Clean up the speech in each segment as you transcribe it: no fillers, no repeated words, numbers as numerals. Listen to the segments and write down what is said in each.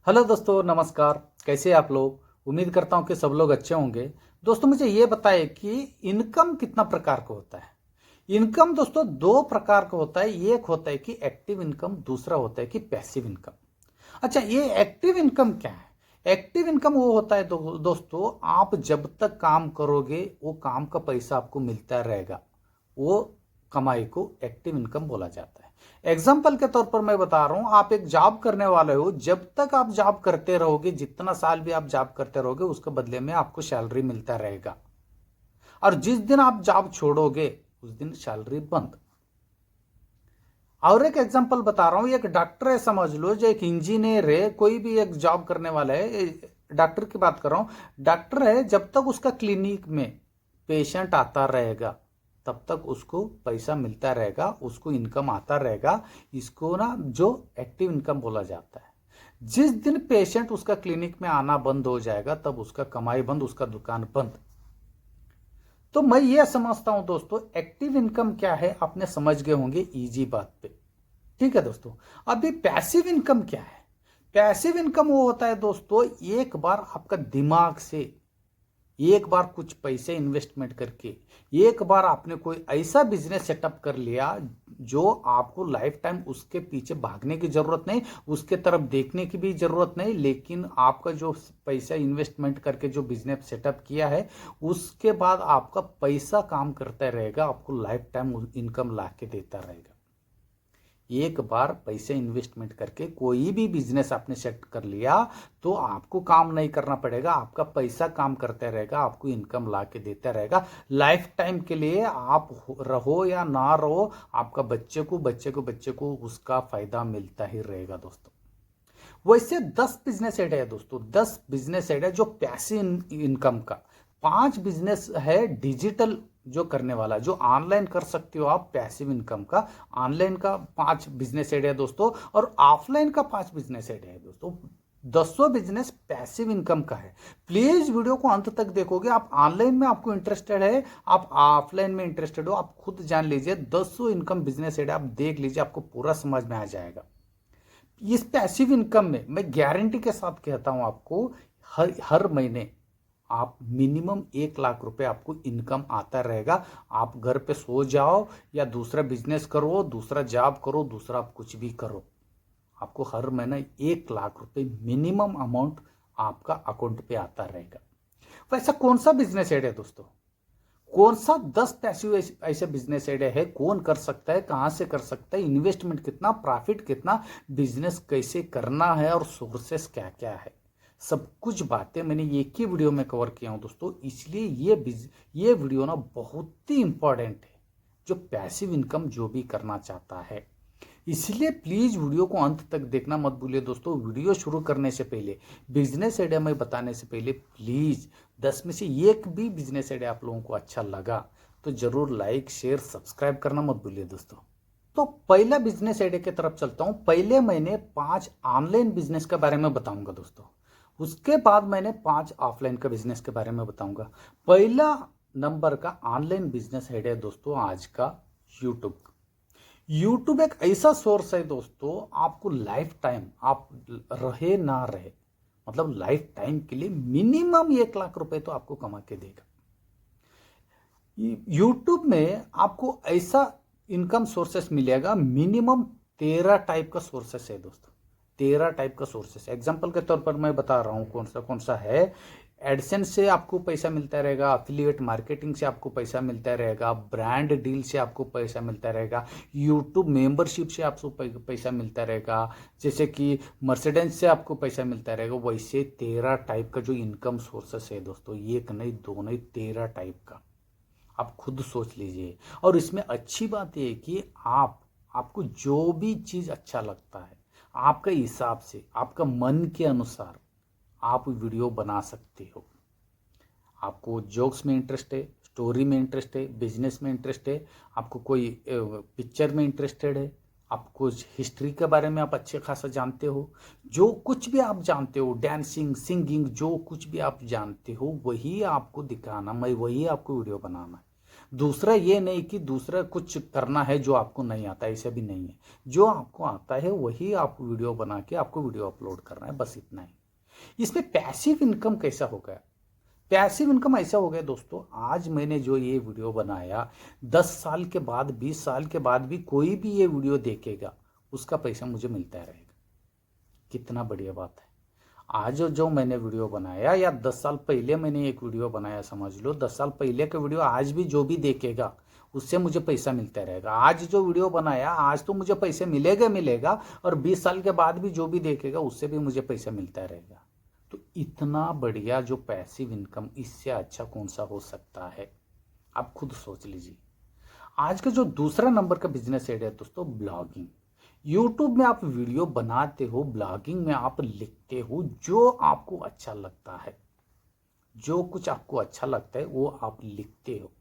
Hello दोस्तों, नमस्कार। कैसे आप लोग? उम्मीद करता हूं कि सब लोग अच्छे होंगे। दोस्तों, मुझे ये बताएं कि इनकम कितना प्रकार का होता है। इनकम दोस्तों दो प्रकार का होता है। एक होता है कि एक्टिव इनकम, दूसरा होता है कि पैसिव इनकम। अच्छा, ये एक्टिव इनकम क्या है? एक्टिव इनकम वो होता है दोस्तों, आप जब तक काम करोगे वो काम का पैसा आपको मिलता रहेगा। वो कमाई को एक्टिव इनकम बोला जाता है। एग्जाम्पल के तौर पर मैं बता रहा हूं, आप एक जॉब करने वाले हो। जब तक आप जॉब करते रहोगे, जितना साल भी आप जॉब करते रहोगे, उसके बदले में आपको सैलरी मिलता रहेगा। और जिस दिन आप जॉब छोड़ोगे उस दिन सैलरी बंद। और एक एग्जांपल बता रहा हूं, एक डॉक्टर है समझ लो, जो एक इंजीनियर है, कोई भी एक जॉब करने वाला है। डॉक्टर की बात कर रहा हूं। डॉक्टर है, जब तक उसका क्लिनिक में पेशेंट आता रहेगा तब तक उसको पैसा मिलता रहेगा, उसको इनकम आता रहेगा। इसको ना जो एक्टिव इनकम बोला जाता है। जिस दिन पेशेंट उसका क्लिनिक में आना बंद हो जाएगा तब उसका कमाई बंद, उसका दुकान बंद। तो मैं ये समझता हूं दोस्तों, एक्टिव इनकम क्या है आपने समझ गए होंगे इजी बात पे। ठीक है दोस्तों। अभी पैसिव इनकम क्या है? पैसिव इनकम वो होता है दोस्तों, एक बार आपका दिमाग से एक बार कुछ पैसे इन्वेस्टमेंट करके एक बार आपने कोई ऐसा बिजनेस सेटअप कर लिया जो आपको लाइफ टाइम उसके पीछे भागने की जरूरत नहीं, उसके तरफ देखने की भी जरूरत नहीं। लेकिन आपका जो पैसा इन्वेस्टमेंट करके जो बिजनेस सेटअप किया है, उसके बाद आपका पैसा काम करता रहेगा, आपको लाइफ टाइम इनकम ला के देता रहेगा। एक बार पैसे इन्वेस्टमेंट करके कोई भी बिजनेस आपने सेट कर लिया तो आपको काम नहीं करना पड़ेगा, आपका पैसा काम करते रहेगा, आपको इनकम ला के देता रहेगा लाइफ टाइम के लिए। आप रहो या ना रहो, आपका बच्चे को उसका फायदा मिलता ही रहेगा दोस्तों। वैसे 10 बिजनेस एड है दोस्तों, 10 बिजनेस एड है जो पैसिव इनकम का। 5 बिजनेस है डिजिटल जो करने वाला, जो ऑनलाइन कर सकते हो आप, पैसिव इनकम का। ऑनलाइन का 5 बिजनेस एड है दोस्तों, और ऑफलाइन का 5 बिजनेस एड है दोस्तों। 10 बिजनेस पैसिव इनकम का है। प्लीज वीडियो को अंत तक देखोगे। आप ऑनलाइन में आपको इंटरेस्टेड है, आप ऑफलाइन में इंटरेस्टेड हो, आप खुद जान लीजिए। 10 इनकम बिजनेस एड आप देख लीजिए, आपको पूरा समझ में आ जाएगा। इस पैसिव इनकम में मैं गारंटी के साथ कहता हूं आपको, हर महीने आप मिनिमम 1 लाख रुपए आपको इनकम आता रहेगा। आप घर पे सो जाओ या दूसरा बिजनेस करो, दूसरा जॉब करो, दूसरा आप कुछ भी करो, आपको हर महीने 1 लाख रुपए मिनिमम अमाउंट आपका अकाउंट पे आता रहेगा। वैसा कौन सा बिजनेस ऐड है दोस्तों? कौन सा 10 पैसिव ऐसे बिजनेस आइडिया है? कौन कर सकता है, कहां से कर सकता है, इन्वेस्टमेंट कितना, प्रॉफिट कितना, बिजनेस कैसे करना है और सोर्सेस क्या क्या है, सब कुछ बातें मैंने एक ही वीडियो में कवर किया हूं दोस्तों। इसलिए ये वीडियो ना बहुत ही इंपॉर्टेंट है जो पैसिव इनकम जो भी करना चाहता है। इसलिए प्लीज वीडियो को अंत तक देखना मत भूलिए दोस्तों। वीडियो शुरू करने से पहले, बिजनेस आइडिया में बताने से पहले, प्लीज 10 में से एक भी बिजनेस आइडिया आप लोगों को अच्छा लगा तो जरूर लाइक, शेयर, सब्सक्राइब करना मत भूलिए दोस्तों। तो पहला बिजनेस आइडिया की तरफ चलता हूं। पहले मैंने 5 ऑनलाइन बिजनेस के बारे में बताऊंगा दोस्तों, उसके बाद मैंने 5 ऑफलाइन का बिजनेस के बारे में बताऊंगा। पहला नंबर का ऑनलाइन बिजनेस आइडिया दोस्तों आज का यूट्यूब। यूट्यूब एक ऐसा सोर्स है दोस्तों, आपको लाइफ टाइम, आप रहे ना रहे, मतलब लाइफ टाइम के लिए मिनिमम 1 लाख रुपए तो आपको कमा के देगा। यूट्यूब में आपको ऐसा इनकम सोर्सेस मिलेगा, मिनिमम 13 टाइप का सोर्सेस है दोस्तों। 13 टाइप का सोर्सेस। एग्जांपल के तौर पर मैं बता रहा हूं कौन सा है। एडसेंस से आपको पैसा मिलता रहेगा, अफिलिएट मार्केटिंग से आपको पैसा मिलता रहेगा, ब्रांड डील से आपको पैसा मिलता रहेगा, यूट्यूब मेंबरशिप से आपको पैसा मिलता रहेगा, जैसे कि मर्सिडेंस से आपको पैसा मिलता रहेगा। वैसे 13 टाइप का जो इनकम सोर्सेस है दोस्तों, एक नहीं, दो नहीं, 13 टाइप का। आप खुद सोच लीजिए। और इसमें अच्छी बात यह है कि आपको जो भी चीज अच्छा लगता है, आपके हिसाब से, आपका मन के अनुसार आप वीडियो बना सकते हो। आपको जोक्स में इंटरेस्ट है, स्टोरी में इंटरेस्ट है, बिजनेस में इंटरेस्ट है, आपको कोई पिक्चर में इंटरेस्टेड है, आपको हिस्ट्री के बारे में आप अच्छे खासा जानते हो, जो कुछ भी आप जानते हो, डांसिंग, सिंगिंग, जो कुछ भी आप जानते हो वही आपको दिखाना, मैं वही आपको वीडियो बनाना है। दूसरा ये नहीं कि दूसरा कुछ करना है जो आपको नहीं आता, ऐसा भी नहीं है। जो आपको आता है वही आप वीडियो बना के आपको वीडियो अपलोड करना है, बस इतना ही। इसमें पैसिव इनकम कैसा हो गया? पैसिव इनकम ऐसा हो गया दोस्तों, आज मैंने जो ये वीडियो बनाया 10 साल के बाद 20 साल के बाद भी कोई भी ये वीडियो देखेगा, उसका पैसा मुझे मिलता रहेगा। कितना बढ़िया बात है। आज जो मैंने वीडियो बनाया या 10 साल पहले मैंने एक वीडियो बनाया, समझ लो 10 साल पहले का वीडियो आज भी जो भी देखेगा उससे मुझे पैसा मिलता रहेगा। आज जो वीडियो बनाया आज तो मुझे पैसे मिलेगा, और 20 साल के बाद भी जो भी देखेगा उससे भी मुझे पैसा मिलता रहेगा। तो इतना बढ़िया जो पैसिव इनकम, इससे अच्छा कौन सा हो सकता है? आप खुद सोच लीजिए। आज का जो दूसरा नंबर का बिजनेस आइडिया है दोस्तों, ब्लॉगिंग। यूट्यूब में आप वीडियो बनाते हो, ब्लॉगिंग में आप लिखते हो जो आपको अच्छा लगता है, जो कुछ आपको अच्छा लगता है वो आप लिखते हो।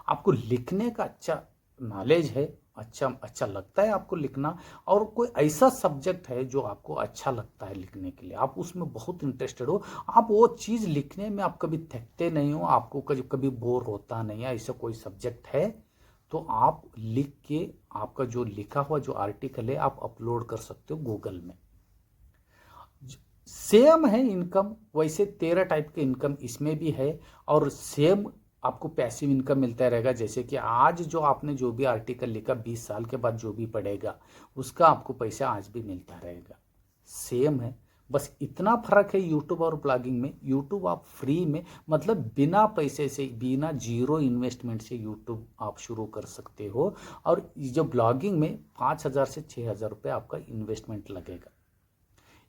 आपको लिखने का अच्छा नॉलेज है, अच्छा लगता है आपको लिखना, और कोई ऐसा सब्जेक्ट है जो आपको अच्छा लगता है लिखने के लिए, आप उसमें बहुत इंटरेस्टेड हो, आप वो चीज़ लिखने में आप कभी थकते नहीं हो, आपको कभी बोर होता नहीं है, ऐसा कोई सब्जेक्ट है तो आप लिख के आपका जो लिखा हुआ जो आर्टिकल है आप अपलोड कर सकते हो गूगल में। सेम है इनकम, वैसे 13 टाइप के इनकम इसमें भी है, और सेम आपको पैसिव इनकम मिलता रहेगा। जैसे कि आज जो आपने जो भी आर्टिकल लिखा 20 साल के बाद जो भी पढ़ेगा उसका आपको पैसा आज भी मिलता रहेगा। सेम है, बस इतना फर्क है यूट्यूब और ब्लॉगिंग में। यूट्यूब आप फ्री में, मतलब बिना पैसे से, बिना जीरो इन्वेस्टमेंट से यूट्यूब आप शुरू कर सकते हो, और जो ब्लॉगिंग में 5,000 से 6,000 रुपये आपका इन्वेस्टमेंट लगेगा।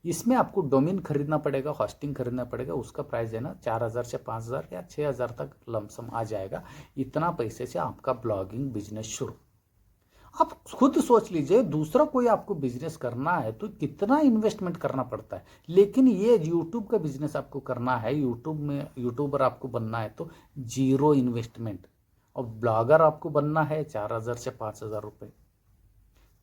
इसमें आपको डोमेन खरीदना पड़ेगा, होस्टिंग खरीदना पड़ेगा, उसका प्राइस है ना 4,000 से 5,000 या 6,000 तक लमसम आ जाएगा। इतना पैसे से आपका ब्लॉगिंग बिजनेस शुरू। आप खुद सोच लीजिए, दूसरा कोई आपको बिजनेस करना है तो कितना इन्वेस्टमेंट करना पड़ता है, लेकिन ये यूट्यूब का बिजनेस आपको करना है, यूट्यूब में यूट्यूबर आपको बनना है तो जीरो इन्वेस्टमेंट, और ब्लॉगर आपको बनना है 4,000 से 5,000 रुपये।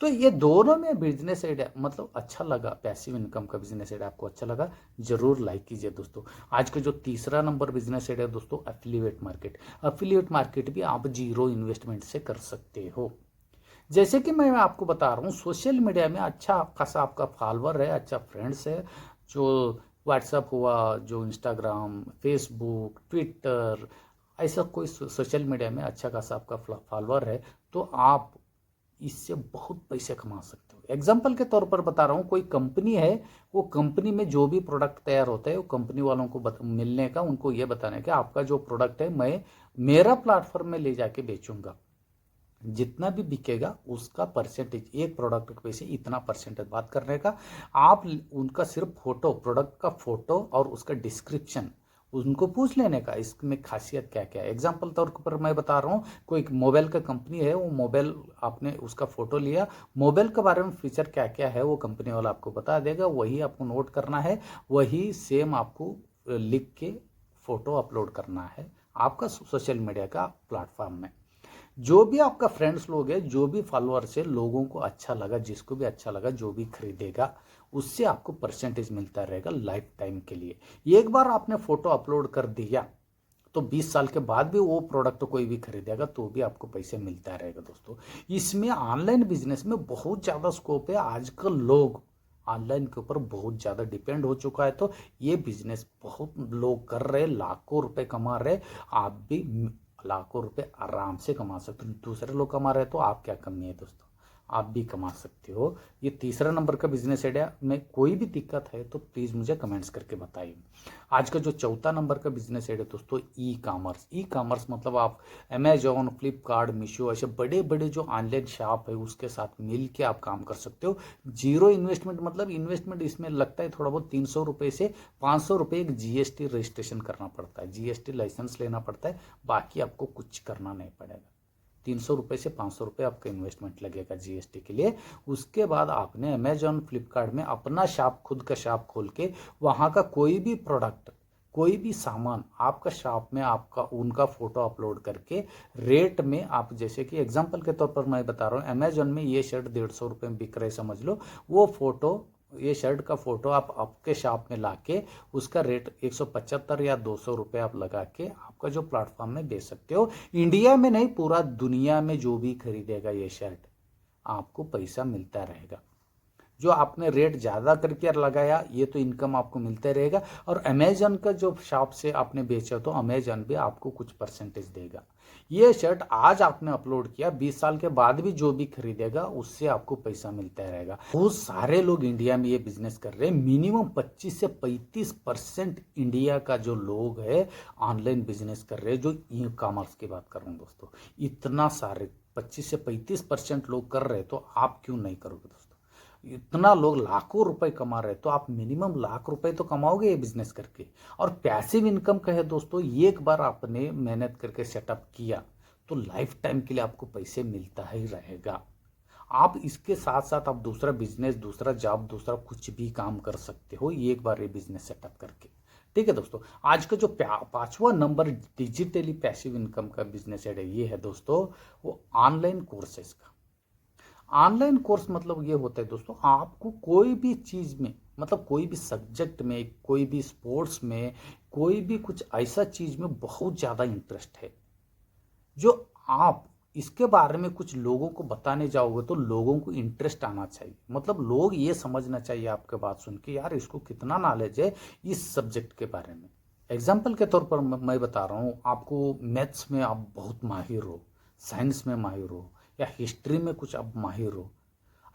तो ये दोनों में बिजनेस आइडिया मतलब अच्छा लगा, पैसिव इनकम का बिजनेस आइडिया आपको अच्छा लगा, जरूर लाइक कीजिए दोस्तों। आज का जो तीसरा नंबर बिजनेस आइडिया दोस्तों, एफिलिएट मार्केट। एफिलिएट मार्केट भी आप जीरो इन्वेस्टमेंट से कर सकते हो। जैसे कि मैं आपको बता रहा हूँ, सोशल मीडिया में अच्छा खासा आपका फॉलोअर है, अच्छा फ्रेंड्स है, जो व्हाट्सएप हुआ, जो इंस्टाग्राम, फेसबुक, ट्विटर, ऐसा कोई सोशल मीडिया में अच्छा खासा आपका फॉलोअर है, तो आप इससे बहुत पैसे कमा सकते हो। एग्जाम्पल के तौर पर बता रहा हूँ, कोई कंपनी है, वो कंपनी में जो भी प्रोडक्ट तैयार होता है वो कंपनी वालों को मिलने का, उनको ये बताने का आपका जो प्रोडक्ट है मैं मेरा प्लेटफॉर्म में ले जाके बेचूंगा, जितना भी बिकेगा उसका परसेंटेज, एक प्रोडक्ट के पैसे इतना परसेंटेज बात करने का। आप उनका सिर्फ फोटो, प्रोडक्ट का फोटो और उसका डिस्क्रिप्शन उनको पूछ लेने का, इसमें खासियत क्या क्या है। एग्जाम्पल तौर पर मैं बता रहा हूँ, कोई मोबाइल का कंपनी है, वो मोबाइल आपने उसका फोटो लिया, मोबाइल के बारे में फीचर क्या क्या है वो कंपनी वाला आपको बता देगा, वही आपको नोट करना है, वही सेम आपको लिख के फोटो अपलोड करना है आपका सोशल मीडिया का प्लेटफॉर्म में। जो भी आपका फ्रेंड्स लोग हैं, जो भी फॉलोअर्स है, लोगों को अच्छा लगा, जिसको भी अच्छा लगा, जो भी खरीदेगा उससे आपको परसेंटेज मिलता रहेगा लाइफ टाइम के लिए। एक बार आपने फोटो अपलोड कर दिया तो 20 साल के बाद भी वो प्रोडक्ट कोई भी खरीदेगा तो भी आपको पैसे मिलता रहेगा दोस्तों। इसमें ऑनलाइन बिजनेस में बहुत ज़्यादा स्कोप है। आजकल लोग ऑनलाइन के ऊपर बहुत ज़्यादा डिपेंड हो चुका है, तो ये बिजनेस बहुत लोग कर रहे, लाखों रुपए कमा रहे। आप भी लाखों रुपए आराम से कमा सकते हो। दूसरे लोग कमा रहे हैं तो आप क्या कमी है दोस्तों, आप भी कमा सकते हो। ये तीसरा नंबर का बिजनेस आइडिया में कोई भी दिक्कत है तो प्लीज़ मुझे कमेंट्स करके बताइए। आज का जो चौथा नंबर का बिजनेस आइडिया दोस्तों, ई कामर्स। ई कामर्स मतलब आप अमेजोन, फ्लिपकार्ट, मीशो, ऐसे बड़े बड़े जो ऑनलाइन शॉप है उसके साथ मिल के आप काम कर सकते हो। जीरो इन्वेस्टमेंट, मतलब इन्वेस्टमेंट इसमें लगता है थोड़ा बहुत 300 रुपये से 500 रुपये एक जीएसटी रजिस्ट्रेशन करना पड़ता है, जीएसटी लाइसेंस लेना पड़ता है, बाकी आपको कुछ करना नहीं पड़ेगा। 300 रुपये से 500 रुपये आपका इन्वेस्टमेंट लगेगा जीएसटी के लिए। उसके बाद आपने अमेजॉन, फ्लिपकार्ट में अपना शॉप, खुद का शॉप खोल के वहाँ का कोई भी प्रोडक्ट, कोई भी सामान आपका शॉप में आपका उनका फोटो अपलोड करके रेट में आप, जैसे कि एग्जांपल के तौर पर मैं बता रहा हूँ, अमेजॉन में ये शर्ट 150 रुपये में बिक रहे समझ लो, वो फोटो ये शर्ट का फोटो आप आपके शॉप में लाके उसका रेट 175 या 200 रुपये आप लगा के आपका जो प्लेटफॉर्म में बेच सकते हो। इंडिया में नहीं, पूरा दुनिया में जो भी खरीदेगा ये शर्ट आपको पैसा मिलता रहेगा। जो आपने रेट ज़्यादा करके लगाया ये तो इनकम आपको मिलता रहेगा। और अमेजन का जो शॉप से आपने बेचा तो अमेजन भी आपको कुछ परसेंटेज देगा। ये शर्ट आज आपने अपलोड किया, 20 साल के बाद भी जो भी खरीदेगा उससे आपको पैसा मिलता रहेगा। बहुत सारे लोग इंडिया में ये बिजनेस कर रहे हैं। मिनिमम 25 से 35% इंडिया का जो लोग है ऑनलाइन बिजनेस कर रहे हैं, जो ई कॉमर्स की बात कर रहा हूँ दोस्तों। इतना सारे 25 से 35% लोग कर रहे हैं, तो आप क्यों नहीं करोगे दोस्तों? इतना लोग लाखों रुपए कमा रहे, तो आप मिनिमम लाख रुपए तो कमाओगे ये बिजनेस करके। और पैसिव इनकम का है दोस्तों, एक बार आपने मेहनत करके सेटअप किया तो लाइफ टाइम के लिए आपको पैसे मिलता ही रहेगा। आप इसके साथ साथ आप दूसरा बिजनेस, दूसरा जॉब, दूसरा कुछ भी काम कर सकते हो एक बार ये बिजनेस सेटअप करके। ठीक है दोस्तों, आज का जो 5वां नंबर डिजिटली पैसिव इनकम का बिजनेस है ये है दोस्तों, वो ऑनलाइन कोर्सेज का। ऑनलाइन कोर्स मतलब ये होता है दोस्तों, आपको कोई भी चीज़ में, मतलब कोई भी सब्जेक्ट में, कोई भी स्पोर्ट्स में, कोई भी कुछ ऐसा चीज़ में बहुत ज़्यादा इंटरेस्ट है, जो आप इसके बारे में कुछ लोगों को बताने जाओगे तो लोगों को इंटरेस्ट आना चाहिए। मतलब लोग ये समझना चाहिए आपके बात सुन के, यार इसको कितना नॉलेज है इस सब्जेक्ट के बारे में। एग्जाम्पल के तौर पर मैं बता रहा हूँ आपको, मैथ्स में आप बहुत माहिर हो, साइंस में माहिर हो, या हिस्ट्री में कुछ आप माहिर हो,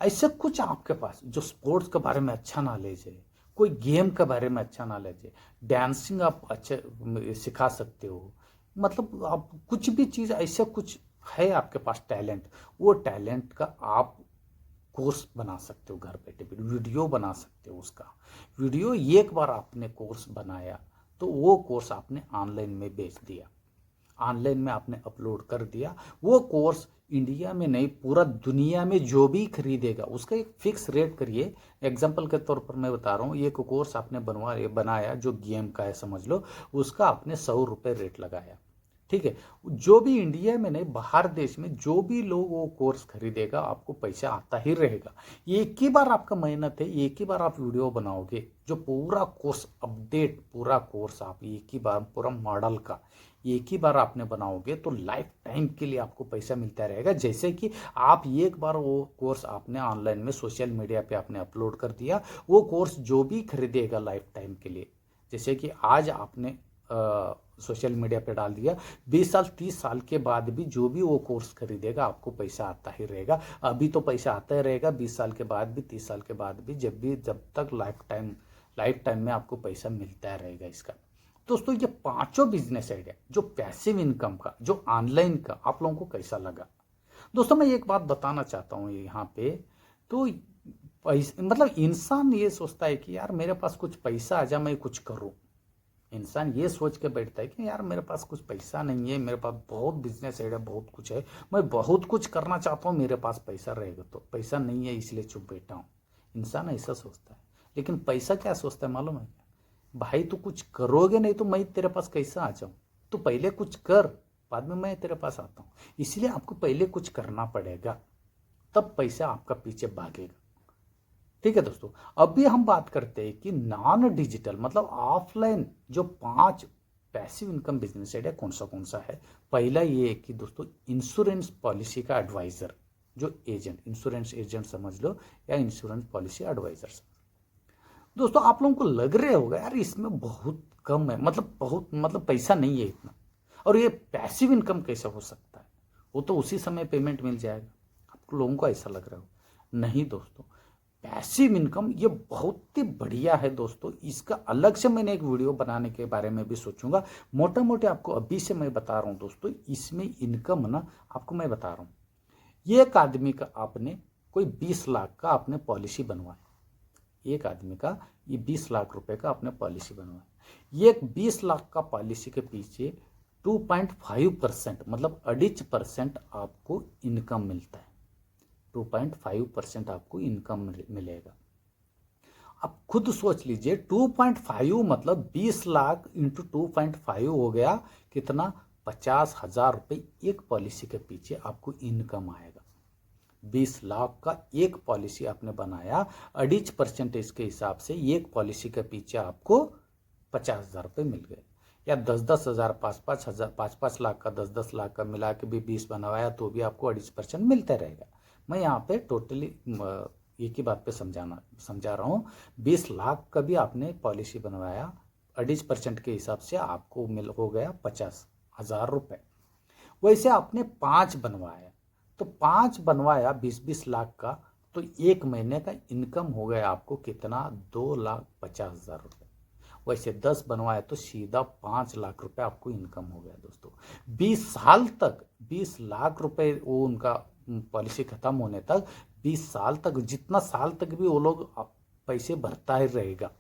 ऐसे कुछ आपके पास जो स्पोर्ट्स के बारे में अच्छा नॉलेज है, कोई गेम के बारे में अच्छा नॉलेज है, डांसिंग आप अच्छे सिखा सकते हो, मतलब आप कुछ भी चीज़ ऐसे कुछ है आपके पास टैलेंट, वो टैलेंट का आप कोर्स बना सकते हो। घर बैठे भी वीडियो बना सकते हो। उसका वीडियो एक बार आपने कोर्स बनाया तो वो कोर्स आपने ऑनलाइन में बेच दिया, ऑनलाइन में आपने अपलोड कर दिया। वो कोर्स इंडिया में नहीं, पूरा दुनिया में जो भी खरीदेगा उसका एक फिक्स रेट करिए। एग्जांपल के तौर पर मैं बता रहा हूँ, एक कोर्स आपने बनाया जो गेम का है समझ लो, उसका आपने 100 रुपये रेट लगाया। ठीक है, जो भी इंडिया में नहीं बाहर देश में जो भी लोग वो कोर्स खरीदेगा आपको पैसा आता ही रहेगा। एक ही बार आपका मेहनत है, एक ही बार आप वीडियो बनाओगे, जो पूरा कोर्स अपडेट, पूरा कोर्स आप एक ही बार पूरा मॉडल का एक ही बार आपने बनाओगे तो लाइफ टाइम के लिए आपको पैसा मिलता रहेगा। जैसे कि आप एक बार वो कोर्स आपने ऑनलाइन में सोशल मीडिया पे आपने अपलोड कर दिया, वो कोर्स जो भी खरीदेगा लाइफ टाइम के लिए, जैसे कि आज आपने सोशल मीडिया पे डाल दिया, 20 साल 30 साल के बाद भी जो भी वो कोर्स खरीदेगा आपको पैसा आता ही रहेगा। अभी तो पैसा आता ही रहेगा, 20 साल के बाद भी, 30 साल के बाद भी, जब तक लाइफ टाइम में आपको पैसा मिलता रहेगा इसका। दोस्तों ये 5 बिजनेस आइडिया जो पैसिव इनकम का, जो ऑनलाइन का, आप लोगों को कैसा लगा? दोस्तों मैं एक बात बताना चाहता हूँ यहाँ पे, तो मतलब इंसान ये सोचता है कि यार मेरे पास कुछ पैसा आ जाए मैं कुछ करूँ। इंसान ये सोच के बैठता है कि यार मेरे पास कुछ पैसा नहीं है, मेरे पास बहुत बिजनेस आइडिया बहुत कुछ है, मैं बहुत कुछ करना चाहता हूँ, मेरे पास पैसा रहेगा, तो पैसा नहीं है इसलिए चुप बैठा हूँ। इंसान ऐसा सोचता है। लेकिन पैसा क्या सोचता है मालूम है? भाई तू कुछ करोगे नहीं तो मैं तेरे पास कैसे आ जाऊं? तू पहले कुछ कर, बाद में मैं तेरे पास आता हूं। इसलिए आपको पहले कुछ करना पड़ेगा, तब पैसा आपका पीछे भागेगा। ठीक है दोस्तों, अभी हम बात करते हैं कि नॉन डिजिटल मतलब ऑफलाइन जो 5 पैसिव इनकम बिजनेस आइडिया कौन सा है। पहला ये है कि दोस्तों इंश्योरेंस पॉलिसी का एडवाइजर, जो एजेंट, इंश्योरेंस एजेंट समझ लो या इंश्योरेंस पॉलिसी एडवाइजर। दोस्तों आप लोगों को लग रहा होगा यार इसमें बहुत कम है, मतलब पैसा नहीं है इतना, और ये पैसिव इनकम कैसे हो सकता है? वो तो उसी समय पेमेंट मिल जाएगा। आप लोगों को ऐसा लग रहा हो? नहीं दोस्तों, पैसिव इनकम ये बहुत ही बढ़िया है दोस्तों। इसका अलग से मैंने एक वीडियो बनाने के बारे में भी सोचूंगा। मोटा मोटे आपको अभी से मैं बता रहा हूं दोस्तों, इसमें इनकम ना आपको मैं बता रहा हूं। एक आदमी का आपने कोई 20 लाख का आपने पॉलिसी बनवाया, एक आदमी का ये 20 लाख रुपए का आपने पॉलिसी बनवाया, ये 20 लाख का पॉलिसी के पीछे 2.5% मतलब 2.5% आपको इनकम मिलता है। 2.5% आपको इनकम मिलेगा। आप खुद सोच लीजिए, 2.5 मतलब 20 लाख इंटू 2.5 हो गया कितना? 50,000 रुपये एक पॉलिसी के पीछे आपको इनकम आएगा। 20 लाख का एक पॉलिसी आपने बनाया, 2.5% के हिसाब से एक पॉलिसी के पीछे आपको 50,000 रुपये मिल गए, या 10-10 हज़ार, 5-5 हज़ार, 5-5 लाख का, 10-10 लाख का मिला के भी 20 बनवाया तो भी आपको 2.5% मिलता रहेगा। मैं यहाँ पे टोटली एक ही बात पे समझा रहा हूँ। 20 लाख का भी आपने पॉलिसी बनवाया, 2.5% के हिसाब से आपको हो गया 50,000 रुपये। वैसे आपने 5 बनवाया, तो 5 बनवाया 20-20 लाख का, तो एक महीने का इनकम हो गया आपको कितना, 2,50,000 रुपये। वैसे 10 बनवाया तो सीधा 5 लाख रुपए आपको इनकम हो गया दोस्तों। 20 साल तक 20 लाख रुपए वो उनका पॉलिसी खत्म होने तक, 20 साल तक, जितना साल तक भी वो लोग पैसे भरता ही रहेगा,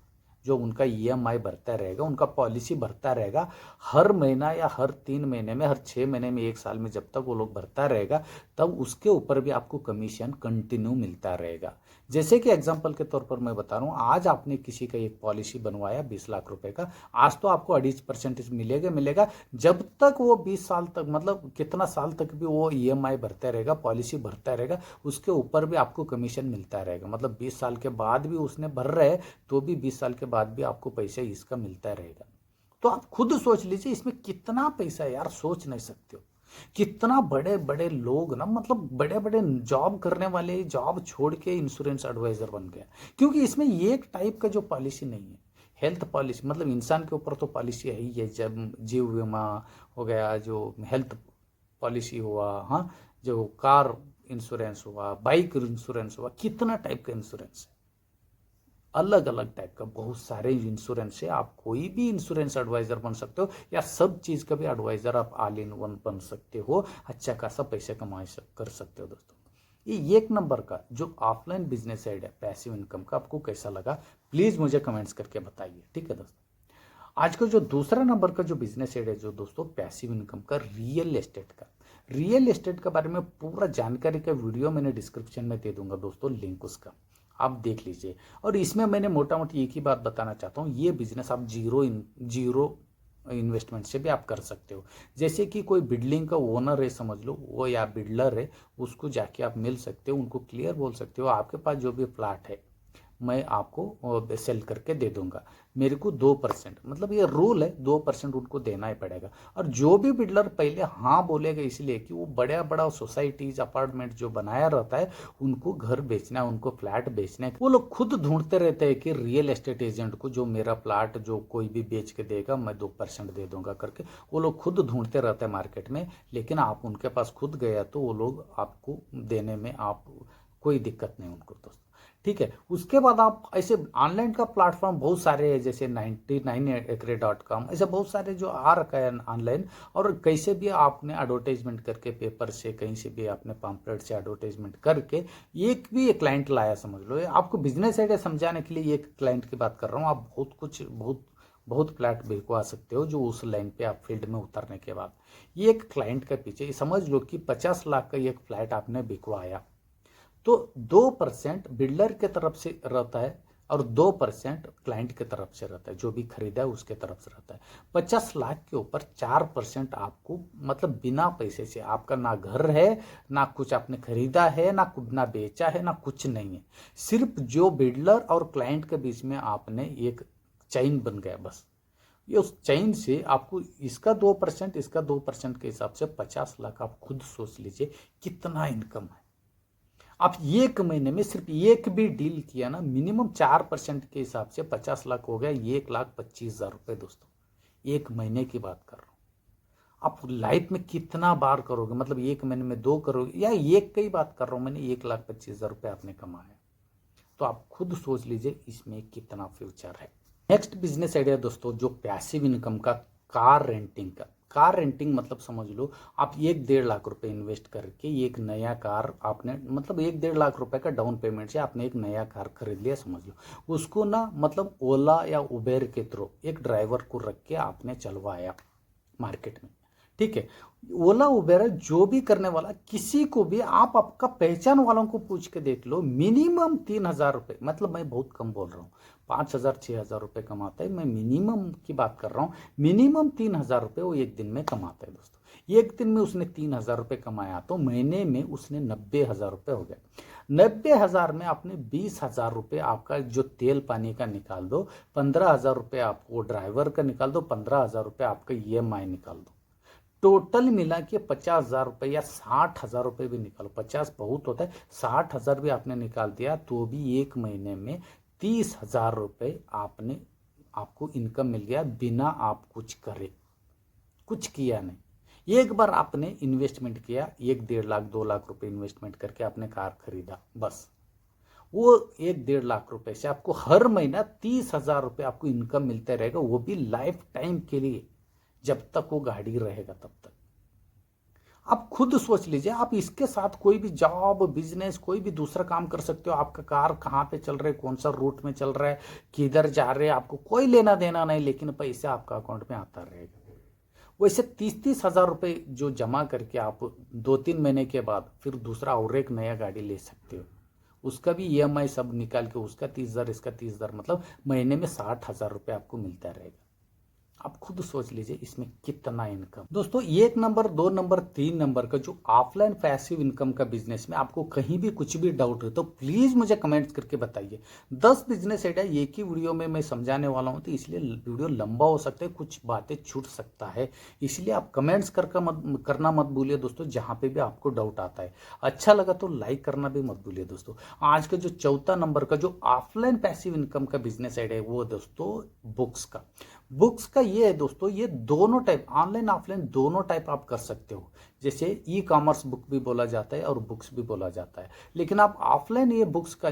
जो उनका ईएमआई भरता रहेगा, उनका पॉलिसी भरता रहेगा, हर महीना या हर 3 महीने में, हर 6 महीने में, 1 साल में, जब तक वो लोग भरता रहेगा, तब उसके ऊपर भी आपको कमीशन कंटिन्यू मिलता रहेगा। जैसे कि एग्जांपल के तौर पर मैं बता रहा हूँ, आज आपने किसी का एक पॉलिसी बनवाया 20 लाख रुपए का, आज तो आपको 2.5% मिलेगा। जब तक वो 20 साल तक, मतलब कितना साल तक भी वो ईएमआई भरता रहेगा, पॉलिसी भरता रहेगा, उसके ऊपर भी आपको कमीशन मिलता रहेगा। मतलब 20 साल के बाद भी उसने भर रहे तो भी 20 साल के बाद भी आपको पैसा इसका मिलता रहेगा। तो आप खुद सोच लीजिए इसमें कितना पैसा है यार, सोच नहीं सकते हो। कितना बड़े बड़े लोग ना, मतलब बड़े बड़े जॉब करने वाले जॉब छोड़ के इंश्योरेंस एडवाइजर बन गया, क्योंकि इसमें एक टाइप का जो पॉलिसी नहीं है। हेल्थ पॉलिसी मतलब इंसान के ऊपर तो पॉलिसी है ही है, जब जीव बीमा हो गया, जो हेल्थ पॉलिसी हुआ, हाँ, जो कार इंश्योरेंस हुआ, बाइक इंश्योरेंस हुआ, कितना टाइप का इंश्योरेंस है, अलग अलग टाइप का बहुत सारे इंश्योरेंस है। आप कोई भी इंश्योरेंस एडवाइजर बन सकते हो, या सब चीज का भी एडवाइजर आप ऑल इन वन बन सकते हो, अच्छा खासा पैसे कर सकते हो दोस्तों। ये 1 नंबर का जो ऑफलाइन बिजनेस साइड है पैसिव इनकम का, आपको कैसा लगा प्लीज मुझे कमेंट्स करके बताइए, ठीक है दोस्तों। आज का जो दूसरा नंबर का जो बिजनेस एड है जो दोस्तों, पैसिव इनकम का, रियल एस्टेट का। रियल एस्टेट के बारे में पूरा जानकारी का वीडियो मैंने डिस्क्रिप्शन में दे दूंगा दोस्तों, लिंक उसका आप देख लीजिए। और इसमें मैंने मोटा मोटी एक ही बात बताना चाहता हूँ, ये बिजनेस आप जीरो इन्वेस्टमेंट से भी आप कर सकते हो। जैसे कि कोई बिल्डिंग का ओनर है समझ लो, वो या बिल्डर है, उसको जाके आप मिल सकते हो, उनको क्लियर बोल सकते हो आपके पास जो भी प्लाट है मैं आपको सेल करके दे दूंगा, मेरे को 2%, मतलब ये रूल है, 2% उनको देना ही पड़ेगा। और जो भी बिल्डर पहले हाँ बोलेगा, इसलिए कि वो बड़ा बड़ा सोसाइटीज अपार्टमेंट जो बनाया रहता है, उनको घर बेचना है, उनको फ्लैट बेचना है, वो लोग खुद ढूंढते रहते हैं कि रियल एस्टेट एजेंट को जो मेरा प्लाट जो कोई भी बेच के देगा मैं 2% दे दूंगा करके, वो लोग खुद ढूंढते रहते हैं मार्केट में। लेकिन आप उनके पास खुद गया तो वो लोग आपको देने में आप कोई दिक्कत नहीं उनको दोस्तों, ठीक है। उसके बाद आप ऐसे ऑनलाइन का प्लेटफॉर्म बहुत सारे हैं, जैसे 99acre.com, ऐसे बहुत सारे जो आ रखा है ऑनलाइन। और कैसे भी आपने एडवर्टाइजमेंट करके, पेपर से कहीं से भी आपने पम्पलेट से एडवर्टाइजमेंट करके एक भी एक क्लाइंट लाया समझ लो। आपको बिजनेस आइडिया समझाने के लिए एक क्लाइंट की बात कर रहा हूँ, आप बहुत फ्लैट बिकवा सकते हो, जो उस लाइन पे आप फील्ड में उतरने के बाद। ये एक क्लाइंट के पीछे समझ लो कि 50 लाख का एक फ्लैट आपने बिकवाया, तो 2% बिल्डर के तरफ से रहता है और 2% क्लाइंट के तरफ से रहता है, जो भी खरीदा है उसके तरफ से रहता है। 50 लाख के ऊपर 4% आपको, मतलब बिना पैसे से, आपका ना घर है, ना कुछ आपने खरीदा है, ना बेचा है, ना कुछ नहीं है, सिर्फ जो बिल्डर और क्लाइंट के बीच में आपने एक चैन बन गया बस। ये उस चैन से आपको इसका 2%, इसका 2% के हिसाब से 50 लाख, आप खुद सोच लीजिए कितना इनकम है। आप एक महीने में सिर्फ एक भी डील किया ना, मिनिमम 4% के हिसाब से 50 लाख हो गया, 1,25,000 रुपए दोस्तों, एक महीने की बात कर रहा हूं। आप लाइफ में कितना बार करोगे, मतलब एक महीने में 2 करोगे, या एक की बात कर रहा हूं मैंने, 1,25,000 रुपए आपने कमाया, तो आप खुद सोच लीजिए इसमें कितना फ्यूचर है। नेक्स्ट बिजनेस आइडिया दोस्तों, जो पैसिव इनकम का, कार रेंटिंग का। कार रेंटिंग मतलब समझ लो, आप 1-1.5 लाख रुपए इन्वेस्ट करके एक नया कार आपने, मतलब 1-1.5 लाख रुपए का डाउन पेमेंट से आपने एक नया कार खरीद लिया समझ लो। उसको ना, मतलब ओला या उबेर के थ्रू एक ड्राइवर को रख के आपने चलवाया मार्केट में, ठीक है। ओला उबेर जो भी करने वाला, किसी को भी आप आपका पहचान वालों को पूछ के देख लो, मिनिमम 3,000 रुपए, मतलब मैं बहुत कम बोल रहा हूँ, 5,000-6,000 रुपए कमाता है, मैं मिनिमम की बात कर रहा हूँ, मिनिमम 3,000 रुपए वो एक दिन में कमाता है दोस्तों। एक दिन में उसने 3,000 रुपये कमाया तो महीने में उसने 90,000 रुपये हो गए। 90,000 में आपने 20,000 रुपये आपका जो तेल पानी का निकाल दो, 15,000 रुपये आपको ड्राइवर का निकाल दो, 15,000 रुपये आपका EMI निकाल दो। टोटल मिला के 50,000 रुपये या 60,000 रुपये भी निकालो, 50 बहुत होता है, 60,000 भी आपने निकाल दिया तो भी एक महीने में 30,000 रुपये आपको इनकम मिल गया बिना आप कुछ करे, कुछ किया नहीं। एक बार आपने इन्वेस्टमेंट किया, 1-1.5 लाख 2 लाख रुपए इन्वेस्टमेंट करके आपने कार खरीदा, बस वो 1-1.5 लाख रुपए से आपको हर महीना 30,000 रुपये आपको इनकम मिलता रहेगा, वो भी लाइफ टाइम के लिए, जब तक वो गाड़ी रहेगा तब तक। आप खुद सोच लीजिए, आप इसके साथ कोई भी जॉब, बिजनेस, कोई भी दूसरा काम कर सकते हो। आपका कार कहाँ पे चल रहा है, कौन सा रूट में चल रहा है, किधर जा रहे हैं, आपको कोई लेना देना नहीं, लेकिन पैसा आपका अकाउंट में आता रहेगा। वैसे 30-30,000 रुपये जो जमा करके आप 2-3 महीने के बाद फिर दूसरा और एक नया गाड़ी ले सकते हो। उसका भी EMI सब निकाल के उसका 30,000, इसका 30,000, मतलब महीने में 60,000 रुपये आपको मिलता रहेगा। आप खुद सोच लीजिए इसमें कितना इनकम। दोस्तों 1 नंबर, 2 नंबर, 3 नंबर का जो ऑफलाइन पैसिव इनकम का बिजनेस में आपको कहीं भी कुछ भी डाउट हो तो प्लीज मुझे कमेंट्स करके बताइए। 10 बिजनेस आइडिया एक ही वीडियो में मैं समझाने वाला हूं, तो इसलिए वीडियो लंबा हो सकता है, कुछ बातें छूट सकता है, इसलिए आप कमेंट्स करना मत भूलिए दोस्तों, जहां पे भी आपको डाउट आता है। अच्छा लगा तो लाइक करना भी मत भूलिए दोस्तों। आज का जो 4था नंबर का जो ऑफलाइन पैसिव इनकम का बिजनेस आइडिया है वो दोस्तों बुक्स का ये है दोस्तों, ये दोनों टाइप, ऑनलाइन ऑफलाइन दोनों टाइप आप कर सकते हो। जैसे ई-कॉमर्स बुक भी बोला जाता है और बुक्स भी बोला जाता है, लेकिन आप ऑफलाइन ये बुक्स का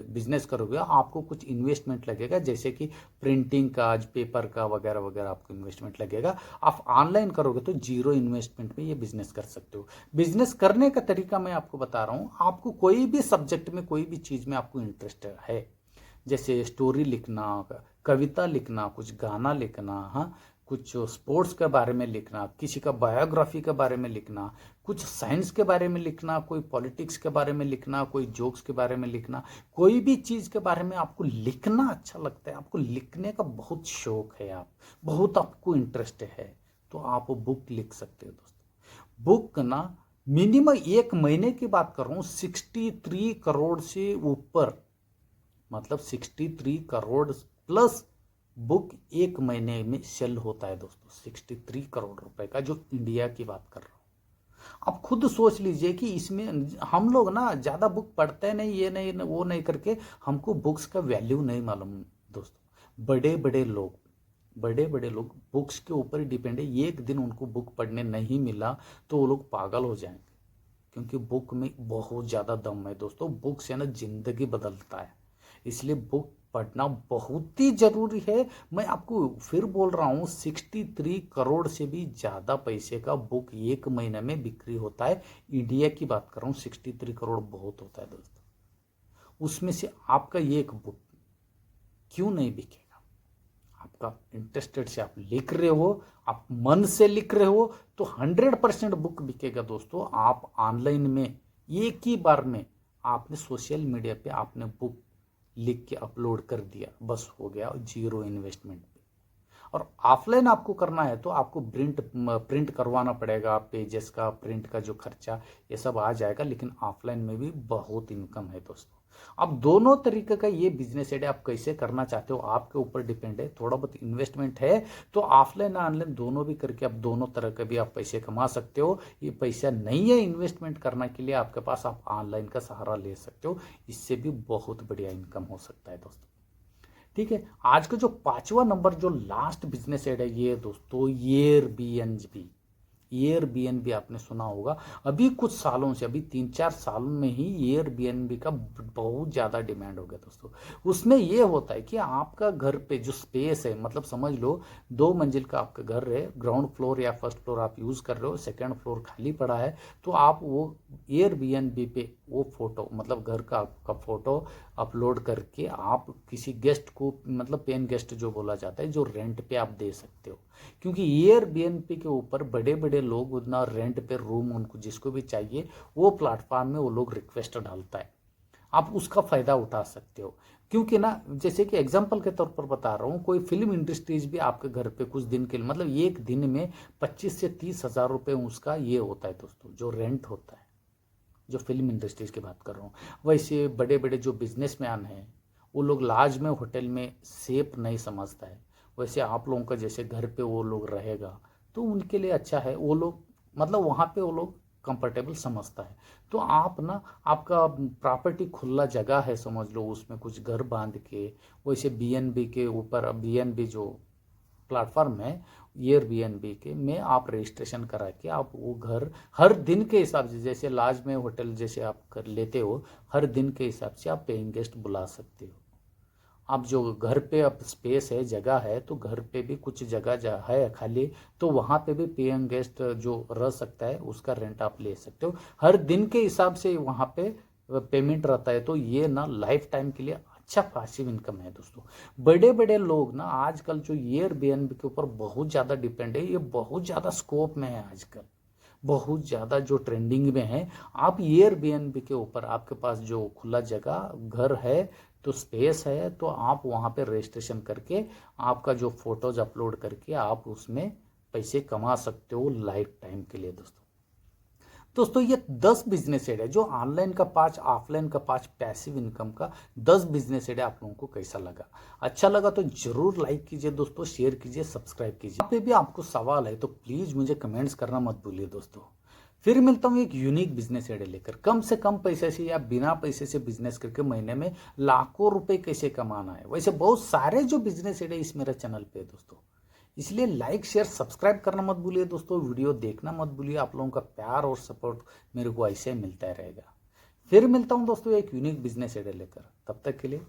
बिजनेस करोगे आपको कुछ इन्वेस्टमेंट लगेगा, जैसे कि प्रिंटिंग का, पेपर का वगैरह वगैरह आपको इन्वेस्टमेंट लगेगा। आप ऑनलाइन करोगे तो 0 इन्वेस्टमेंट में ये बिजनेस कर सकते हो। बिजनेस करने का तरीका मैं आपको बता रहा हूँ। आपको कोई भी सब्जेक्ट में, कोई भी चीज में आपको इंटरेस्ट है, जैसे स्टोरी लिखना, कविता लिखना, कुछ गाना लिखना, हाँ, कुछ स्पोर्ट्स के बारे में लिखना, किसी का बायोग्राफी के बारे में लिखना, कुछ साइंस के बारे में लिखना, कोई पॉलिटिक्स के बारे में लिखना, कोई जोक्स के बारे में लिखना, कोई भी चीज़ के बारे में आपको लिखना अच्छा लगता है, आपको लिखने का बहुत शौक है, आप बहुत आपको इंटरेस्ट है, तो आप बुक लिख सकते हो दोस्तों। बुक ना मिनिमम एक महीने की बात कर रहा हूँ, 63 करोड़ से ऊपर, मतलब 63 करोड़ प्लस बुक एक महीने में सेल होता है दोस्तों। 63 करोड़ रुपए का, जो इंडिया की बात कर रहा हूं। आप खुद सोच लीजिए कि इसमें हम लोग ना ज्यादा बुक पढ़ते नहीं, ये नहीं वो नहीं करके हमको बुक्स का वैल्यू नहीं मालूम दोस्तों। बड़े बड़े लोग बुक्स के ऊपर ही डिपेंड है। एक दिन उनको बुक पढ़ने नहीं मिला तो वो लोग पागल हो जाएंगे, क्योंकि बुक में बहुत ज्यादा दम है दोस्तों। बुक से ना जिंदगी बदलता है, इसलिए बुक पढ़ना बहुत ही जरूरी है। मैं आपको फिर बोल रहा हूं, 63 करोड़ से भी ज्यादा पैसे का बुक एक महीने में बिक्री होता है। इंडिया की बात कर रहा हूं, 63 करोड़ बहुत होता है दोस्तों। उसमें से आपका ये एक बुक क्यों नहीं बिकेगा? आपका इंटरेस्टेड से आप लिख रहे हो, आप मन से लिख रहे हो, तो 100% बुक बिकेगा दोस्तों। आप ऑनलाइन में एक ही बार में आपने सोशल मीडिया पे आपने बुक लिख के अपलोड कर दिया, बस हो गया 0 इन्वेस्टमेंट पे। और ऑफलाइन आपको करना है तो आपको प्रिंट करवाना पड़ेगा, पेजेस का, प्रिंट का जो खर्चा, ये सब आ जाएगा, लेकिन ऑफलाइन में भी बहुत इनकम है दोस्तों। अब दोनों तरीके का ये बिजनेस है, आप कैसे करना चाहते हो आपके ऊपर डिपेंड है। थोड़ा बहुत इन्वेस्टमेंट है तो ऑफलाइन ऑनलाइन दोनों भी करके आप दोनों तरह के भी आप पैसे कमा सकते हो। ये पैसा नहीं है इन्वेस्टमेंट करने के लिए आपके पास, आप ऑनलाइन का सहारा ले सकते हो, इससे भी बहुत बढ़िया इनकम हो सकता है दोस्तों। ठीक है, आज का जो 5वां नंबर जो लास्ट बिजनेस है ये दोस्तों एयरबीएनबी। एयरबीएनबी आपने सुना होगा, अभी कुछ सालों से, अभी 3-4 सालों में ही एयरबीएनबी का बहुत ज्यादा डिमांड हो गया दोस्तों। उसमें ये होता है कि आपका घर पे जो स्पेस है, मतलब समझ लो 2 मंजिल का आपका घर है, ग्राउंड फ्लोर या फर्स्ट फ्लोर आप यूज कर रहे हो, सेकंड फ्लोर खाली पड़ा है, तो आप वो एयरबीएनबी पे वो फोटो, मतलब घर का आपका फोटो अपलोड करके आप किसी गेस्ट को, मतलब पेन गेस्ट जो बोला जाता है, जो रेंट पे आप दे सकते हो। क्योंकि एयरबीएनबी के ऊपर बड़े बड़े लोग उतना रेंट पे रूम, उनको जिसको भी चाहिए वो प्लेटफॉर्म में वो लोग रिक्वेस्ट डालता है, आप उसका फायदा उठा सकते हो। क्योंकि ना जैसे कि एग्जाम्पल के तौर पर बता रहा हूँ, कोई फिल्म इंडस्ट्रीज भी आपके घर पे कुछ दिन के लिए, मतलब एक दिन में 25 से 30 हज़ार रुपये उसका ये होता है दोस्तों, जो रेंट होता है, जो फिल्म इंडस्ट्रीज की बात कर रहा हूँ। वैसे बड़े बड़े जो बिजनेसमैन हैं वो लोग लाज में होटल में सेफ नहीं समझता है, वैसे आप लोगों का जैसे घर पे वो लोग रहेगा तो उनके लिए अच्छा है, वो लोग मतलब वहाँ पे वो लोग कंफर्टेबल समझता है। तो आप ना, आपका प्रॉपर्टी खुला जगह है समझ लो, उसमें कुछ घर बांध के, वैसे बीएनबी के ऊपर, बीएनबी जो प्लेटफॉर्म है एयरबीएनबी के में आप रजिस्ट्रेशन करा के आप वो घर हर दिन के हिसाब से, जैसे लाज में होटल जैसे आप कर लेते हो, हर दिन के हिसाब से आप पेइंग गेस्ट बुला सकते हो। आप जो घर पे अब स्पेस है, जगह है, तो घर पे भी कुछ जगह है खाली, तो वहाँ पे भी पेइंग गेस्ट जो रह सकता है उसका रेंट आप ले सकते हो, हर दिन के हिसाब से वहाँ पे पेमेंट रहता है। तो ये ना लाइफ टाइम के लिए अच्छा पैसिव इनकम है दोस्तों। बड़े बड़े लोग ना आजकल जो एयरबीएनबी के ऊपर बहुत ज़्यादा डिपेंड है, ये बहुत ज़्यादा स्कोप में है आजकल, बहुत ज़्यादा जो ट्रेंडिंग में है। आप एयरबीएनबी के ऊपर आपके पास जो खुला जगह घर है, तो स्पेस है, तो आप वहाँ पे रजिस्ट्रेशन करके आपका जो फोटोज अपलोड करके आप उसमें पैसे कमा सकते हो लाइफ टाइम के लिए दोस्तों। दोस्तों ये 10 बिजनेस एड है, जो ऑनलाइन का 5, ऑफलाइन का 5, पैसिव इनकम का 10 बिजनेस एड है। आप लोगों को कैसा लगा? अच्छा लगा तो जरूर लाइक कीजिए दोस्तों, शेयर कीजिए, सब्सक्राइब कीजिए। यहाँ पे भी आपको सवाल है तो प्लीज मुझे कमेंट्स करना मत भूलिए दोस्तों। फिर मिलता हूँ एक यूनिक बिजनेस आइडिया लेकर, कम से कम पैसे से या बिना पैसे से बिजनेस करके महीने में लाखों रुपए कैसे कमाना है। वैसे बहुत सारे जो बिजनेस आइडिया इस मेरे चैनल पे है दोस्तों, इसलिए लाइक शेयर सब्सक्राइब करना मत भूलिए दोस्तों, वीडियो देखना मत भूलिए। आप लोगों का प्यार और सपोर्ट मेरे को ऐसे मिलता रहेगा। फिर मिलता हूँ दोस्तों एक यूनिक बिजनेस आइडिया लेकर, तब तक के लिए